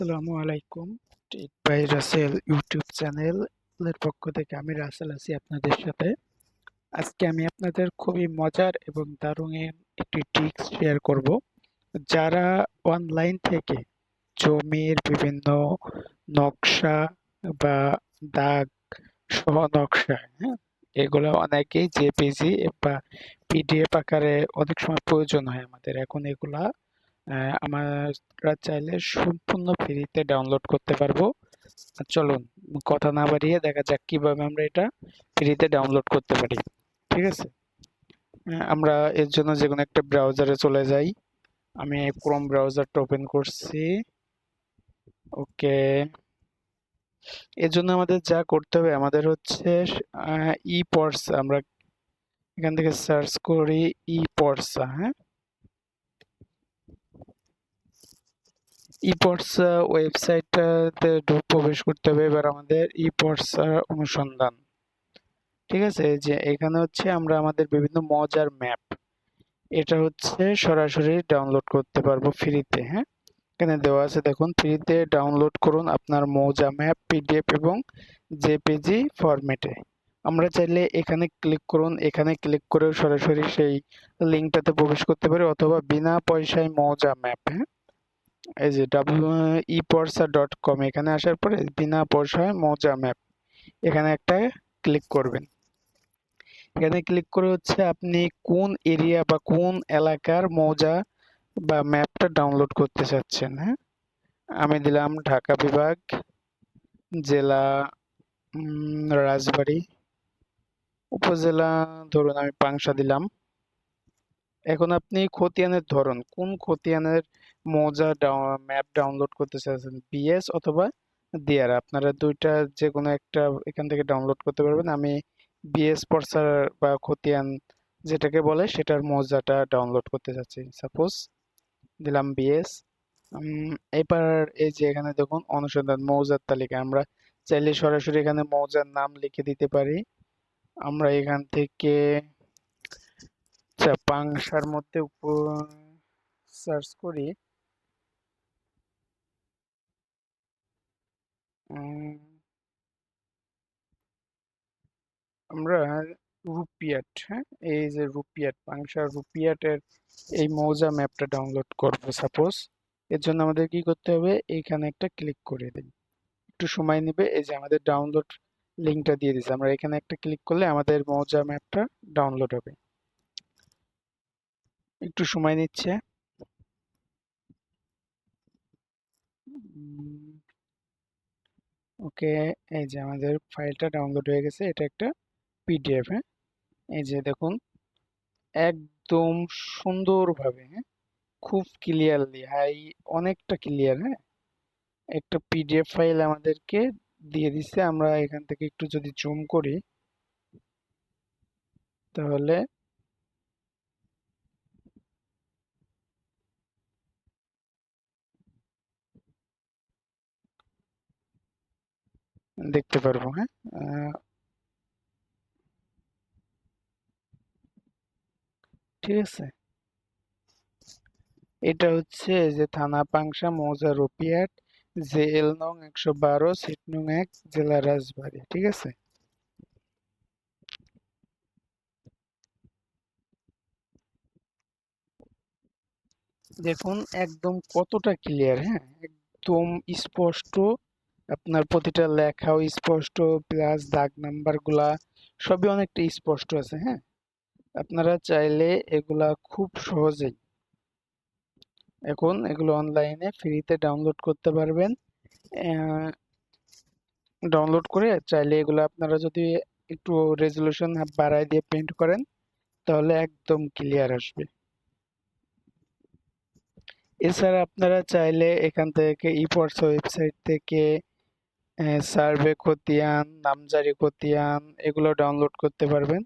আসসালামু আলাইকুম। Take by Rasel YouTube চ্যানেলের পক্ষ থেকে আমি রাসেল আছি আপনাদের সাথে। আজকে আমি আপনাদের খুবই মজার এবং দারুণ একটি ট্রিক্স শেয়ার করব। যারা অনলাইন থেকে জমির বিভিন্ন নকশা বা দাগ সহ নকশা, হ্যাঁ, এগুলো অনেকেই জেপিজি বা পিডিএফ আকারে অনেক সময় প্রয়োজন হয় আমাদের। এখন এগুলা আমরা চাইলে সম্পূর্ণ ফ্রিতে ডাউনলোড করতে পারবো। চলুন কথা না বাড়িয়ে দেখা যাক কিভাবে আমরা এটা ফ্রিতে ডাউনলোড করতে পারি। ঠিক আছে, আমরা এর জন্য যে কোনো একটা ব্রাউজারে চলে যাই। আমি ক্রোম ব্রাউজারটা ওপেন করছি। ওকে, এর জন্য আমাদের যা করতে হবে, আমাদের হচ্ছে ই পড়সা। আমরা এখান থেকে সার্চ করি ই পড়সা। হ্যাঁ, ইপর্সা ওয়েবসাইটটাতে প্রবেশ করতে হবে। এবার আমাদের ইপর্সা অনুসন্ধান, ঠিক আছে, যে এখানে হচ্ছে আমরা আমাদের বিভিন্ন মজার ম্যাপ, এটা হচ্ছে সরাসরি ডাউনলোড করতে পারবো ফ্রিতে। হ্যাঁ, এখানে দেওয়া আছে, দেখুন, ফ্রিতে ডাউনলোড করুন আপনার মৌজা ম্যাপ পিডিএফ এবং জেপিজি ফরম্যাটে। আমরা চাইলে এখানে ক্লিক করুন, এখানে ক্লিক করেও সরাসরি সেই লিঙ্কটাতে প্রবেশ করতে পারি, অথবা বিনা পয়সায় মৌজা ম্যাপ, হ্যাঁ, এই যে eporsa.com, এখানে আসার পরে বিনা পয়সায় মৌজা ম্যাপ, এখানে একটা ক্লিক করবেন। এখানে ক্লিক করে হচ্ছে আপনি কোন এরিয়া বা কোন এলাকার মৌজা বা ম্যাপটা ডাউনলোড করতে চাচ্ছেন। হ্যাঁ, আমি দিলাম ঢাকা বিভাগ, জেলা রাজবাড়ী, উপজেলা ধরুন আমি পাংশা দিলাম। এখন আপনি খতিয়ানের ধরন, কোন খতিয়ানের মৌজা ম্যাপ ডাউনলোড করতে চাচ্ছেন, বিএস অথবা দিয়ার, আপনারা দুইটা যে কোনো একটা এখান থেকে ডাউনলোড করতে পারবেন। আমি বিএস পর্সার বা খতিয়ান যেটাকে বলে সেটার মৌজাটা ডাউনলোড করতে চাচ্ছি। সাপোজ দিলাম বিএস। এবার এই যে এখানে দেখুন অনুসন্ধান মৌজার তালিকা, আমরা চাইলে সরাসরি এখানে মৌজার নাম লিখে দিতে পারি। আমরা এখান থেকে পাংশার মধ্যে সার্চ করি। আমরা রুপিয়াট, হ্যাঁ, এই যে রুপিয়াট, পাংশার রুপিয়াটের এই মৌজা ম্যাপটা ডাউনলোড করব সাপোজ। এর জন্য আমাদের কি করতে হবে, এইখানে একটা ক্লিক করে দিই, একটু সময় নেবে। এই যে আমাদের ডাউনলোড লিঙ্কটা দিয়ে দিচ্ছে, আমরা এখানে একটা ক্লিক করলে আমাদের মৌজা ম্যাপটা ডাউনলোড হবে। একটু সময় নিচ্ছে। ওকে, এই যে আমাদের ফাইলটা ডাউনলোড হয়ে গেছে, এটা একটা পিডিএফ। হ্যাঁ, এই যে দেখুন, একদম সুন্দরভাবে, হ্যাঁ, খুব ক্লিয়ারলি, অনেকটা ক্লিয়ার। হ্যাঁ, একটা পিডিএফ ফাইল আমাদেরকে দিয়ে দিচ্ছে। আমরা এখান থেকে একটু যদি জুম করি তাহলে দেখতে পারবো। হ্যাঁ, ঠিক আছে, এটা হচ্ছে যে থানা পাংশা, মৌজা রুপিয়াট, জেএল নং 112, সিট নং 1, জেলা রাজবাড়ী। ঠিক আছে, দেখুন একদম কতটা ক্লিয়ার। হ্যাঁ, একদম স্পষ্ট, আপনার প্রতিটা লেখাও স্পষ্ট, প্লাস দাগ নাম্বার গুলা সবই অনেকটা স্পষ্ট আছে। হ্যাঁ, আপনারা চাইলে এগুলা খুব সহজেই এখন এগুলো অনলাইনে ফ্রিতে ডাউনলোড করতে পারবেন। ডাউনলোড করে চাইলে এগুলো আপনারা যদি একটু রেজলিউশন বাড়ায় দিয়ে প্রিন্ট করেন তাহলে একদম ক্লিয়ার আসবে। এছাড়া আপনারা চাইলে এখান থেকে ইপর্স ওয়েবসাইট থেকে সার্ভে খতিয়ান, নামজারি খতিয়ান এগুলো ডাউনলোড করতে পারবেন।